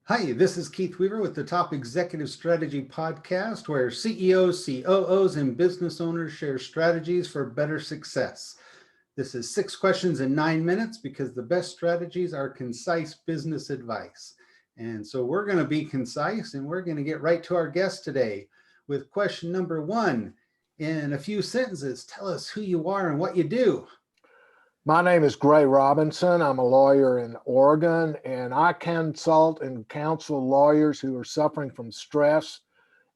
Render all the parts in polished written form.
Hi, this is Keith Weaver with the Top Executive Strategy Podcast, where CEOs, COOs, and business owners share strategies for better success. This is 6 questions in 9 minutes because the best strategies are concise business advice. And so we're going to be concise and we're going to get right to our guest today with question number one. In a few sentences, tell us who you are and what you do. My name is Gray Robinson. I'm a lawyer in Oregon, and I consult and counsel lawyers who are suffering from stress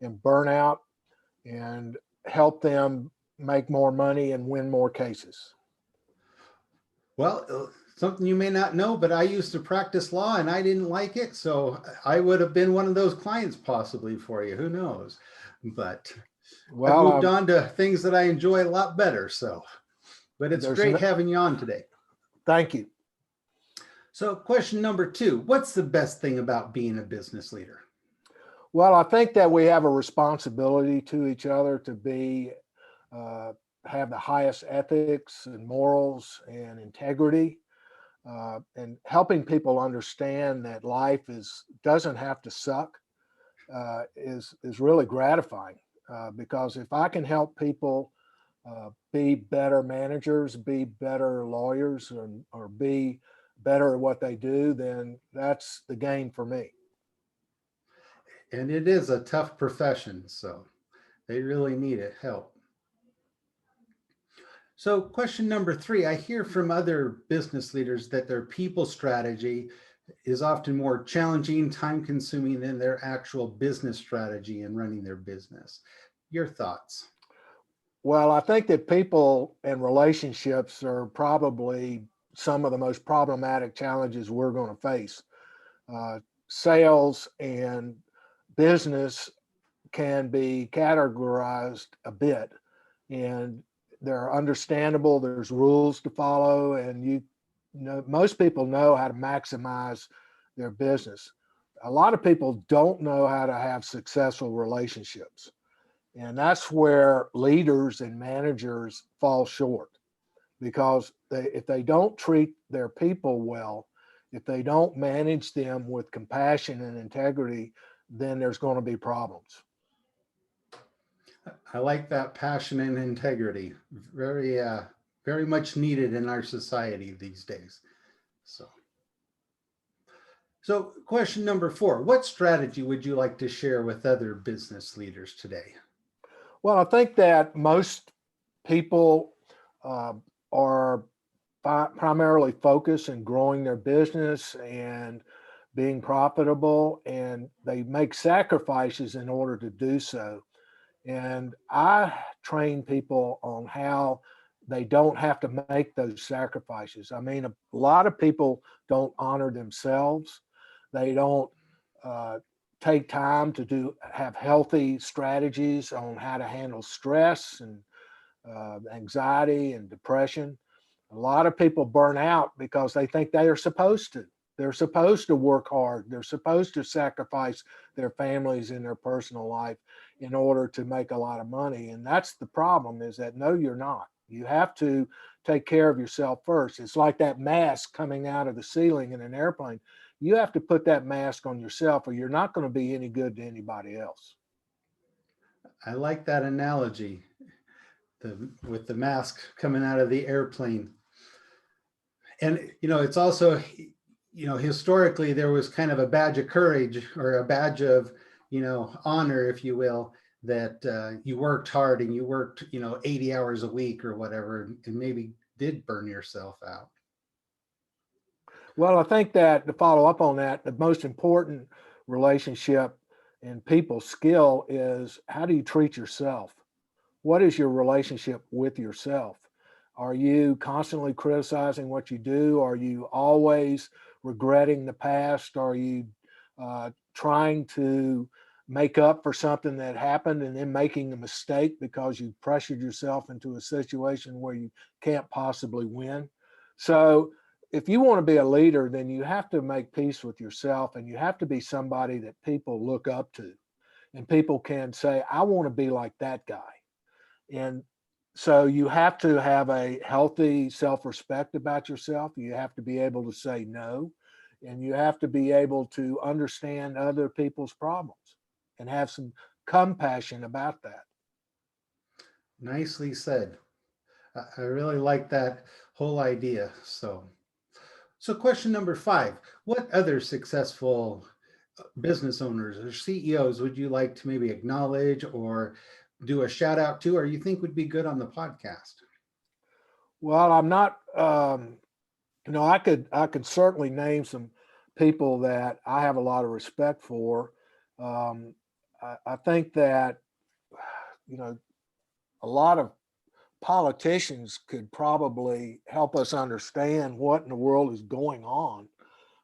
and burnout and help them make more money and win more cases. Well, something you may not know, but I used to practice law and I didn't like it. So I would have been one of those clients possibly for you. Who knows? But I've Well, moved on to things that I enjoy a lot better. But it's great having you on today. Thank you. So question number two, what's the best thing about being a business leader? Well, I think that we have a responsibility to each other to have the highest ethics and morals and integrity, and helping people understand that life doesn't have to suck is really gratifying. Because if I can help people be better managers, be better lawyers, or be better at what they do, then that's the gain for me. And it is a tough profession, so they really need it, help. So question number three, I hear from other business leaders that their people strategy is often more challenging, time consuming than their actual business strategy in running their business. Your thoughts? Well, I think that people and relationships are probably some of the most problematic challenges we're going to face. Sales and business can be categorized a bit, and they're understandable. There's rules to follow, and most people know how to maximize their business. A lot of people don't know how to have successful relationships. And that's where leaders and managers fall short, because if they don't treat their people well, if they don't manage them with compassion and integrity, then there's going to be problems. I like that passion and integrity. Very much needed in our society these days. So question number four, what strategy would you like to share with other business leaders today? Well, I think that most people are primarily focused in growing their business and being profitable, and they make sacrifices in order to do so. And I train people on how they don't have to make those sacrifices. I mean, a lot of people don't honor themselves. They don't take time to have healthy strategies on how to handle stress and anxiety and depression. A lot of people burn out because they think they are supposed to. They're supposed to work hard. They're supposed to sacrifice their families and their personal life in order to make a lot of money. And that's the problem, is that no, you're not. You have to take care of yourself first. It's like that mask coming out of the ceiling in an airplane. You have to put that mask on yourself, or you're not going to be any good to anybody else. I like that analogy, with the mask coming out of the airplane. And, it's also, historically there was kind of a badge of courage, or a badge of, honor, if you will, that you worked hard and you worked, 80 hours a week or whatever, and maybe did burn yourself out. Well, I think that, to follow up on that, the most important relationship and people skill is, how do you treat yourself? What is your relationship with yourself? Are you constantly criticizing what you do? Are you always regretting the past? Are you trying to make up for something that happened and then making a mistake because you pressured yourself into a situation where you can't possibly win? So if you want to be a leader, then you have to make peace with yourself, and you have to be somebody that people look up to, and people can say, I want to be like that guy. And so you have to have a healthy self-respect about yourself. You have to be able to say no. and you have to be able to understand other people's problems and have some compassion about that. Nicely said. I really like that whole idea. So question number 5, what other successful business owners or CEOs would you like to maybe acknowledge or do a shout out to, or you think would be good on the podcast? Well, I'm not, I could certainly name some people that I have a lot of respect for. I think that, a lot of politicians could probably help us understand what in the world is going on.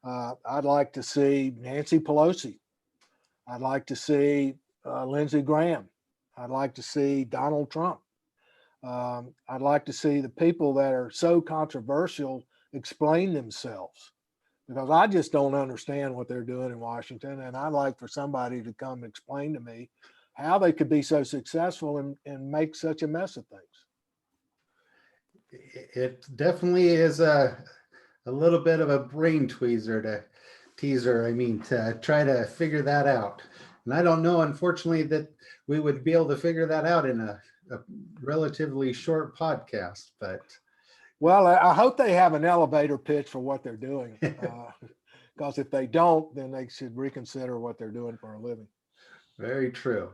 I'd like to see Nancy Pelosi. I'd like to see Lindsey Graham. I'd like to see Donald Trump. I'd like to see the people that are so controversial explain themselves, because I just don't understand what they're doing in Washington. And I'd like for somebody to come explain to me how they could be so successful and make such a mess of things. It definitely is a little bit of a brain teaser, to try to figure that out. And I don't know, unfortunately, that we would be able to figure that out in a relatively short podcast, but. Well, I hope they have an elevator pitch for what they're doing, because if they don't, then they should reconsider what they're doing for a living. Very true.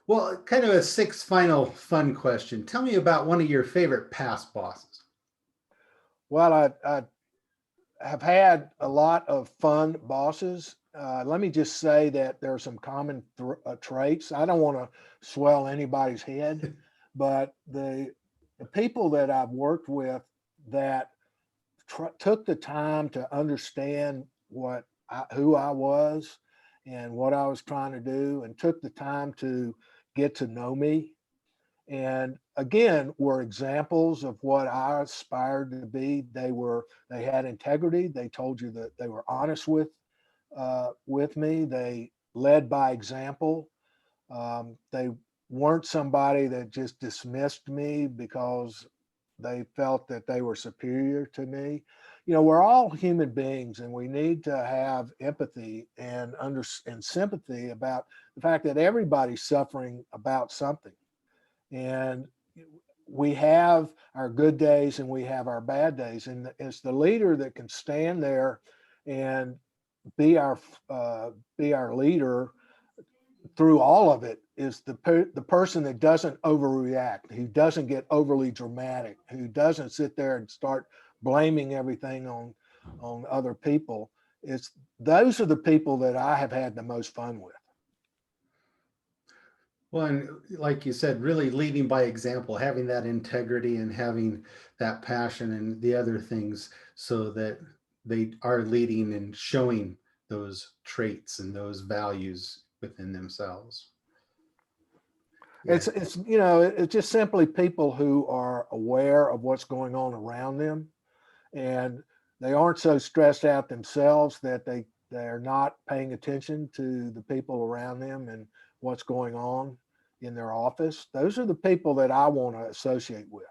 Well, kind of a 6th final fun question. Tell me about one of your favorite past bosses. Well, I have had a lot of fun bosses. Let me just say that there are some common traits. I don't want to swell anybody's head, but the people that I've worked with that took the time to understand who I was and what I was trying to do, and took the time to get to know me, and again were examples of what I aspired to be. They had integrity. They told you that they were honest with me. They led by example. They weren't somebody that just dismissed me because they felt that they were superior to me. We're all human beings, and we need to have empathy and sympathy about the fact that everybody's suffering about something. And we have our good days and we have our bad days. And it's the leader that can stand there and be our leader through all of it, is the person that doesn't overreact, who doesn't get overly dramatic, who doesn't sit there and start blaming everything on other people. Those are the people that I have had the most fun with. Well, and like you said, really leading by example, having that integrity and having that passion and the other things, so that they are leading and showing those traits and those values within themselves. Yeah. It's just simply people who are aware of what's going on around them, and they aren't so stressed out themselves that they're not paying attention to the people around them and what's going on in their office. Those are the people that I want to associate with.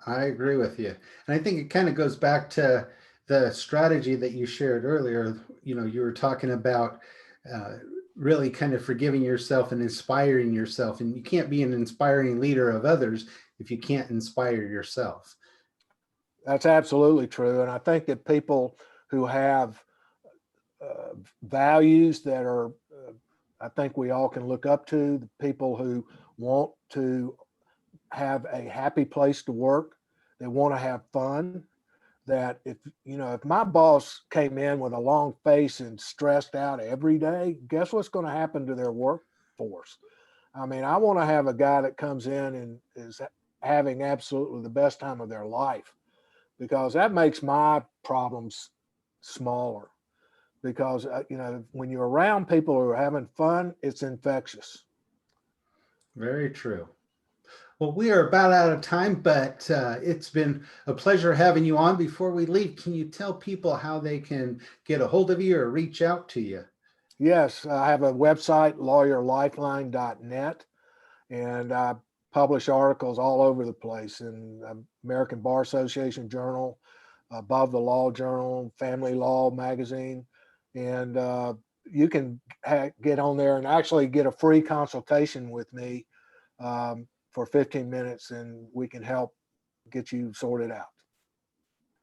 I agree with you. And I think it kind of goes back to the strategy that you shared earlier. You were talking about really kind of forgiving yourself and inspiring yourself. And you can't be an inspiring leader of others if you can't inspire yourself. That's absolutely true. And I think that people who have values that are, I think we all can look up to, the people who want to have a happy place to work, they want to have fun, that if my boss came in with a long face and stressed out every day, guess what's going to happen to their workforce? I want to have a guy that comes in and is having absolutely the best time of their life, because that makes my problems smaller. Because, when you're around people who are having fun, it's infectious. Very true. Well, we are about out of time, but it's been a pleasure having you on. Before we leave, can you tell people how they can get a hold of you or reach out to you? Yes, I have a website, lawyerlifeline.net, and I publish articles all over the place in American Bar Association Journal, Above the Law Journal, Family Law Magazine, and you can get on there and actually get a free consultation with me for 15 minutes, and we can help get you sorted out.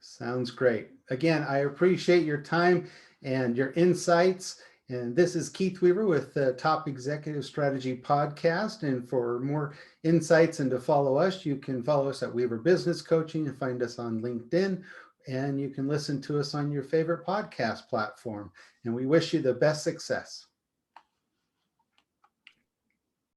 Sounds great. Again, I appreciate your time and your insights. And this is Keith Weaver with the Top Executive Strategy Podcast. And for more insights and to follow us, you can follow us at Weaver Business Coaching and find us on LinkedIn. And you can listen to us on your favorite podcast platform. And we wish you the best success.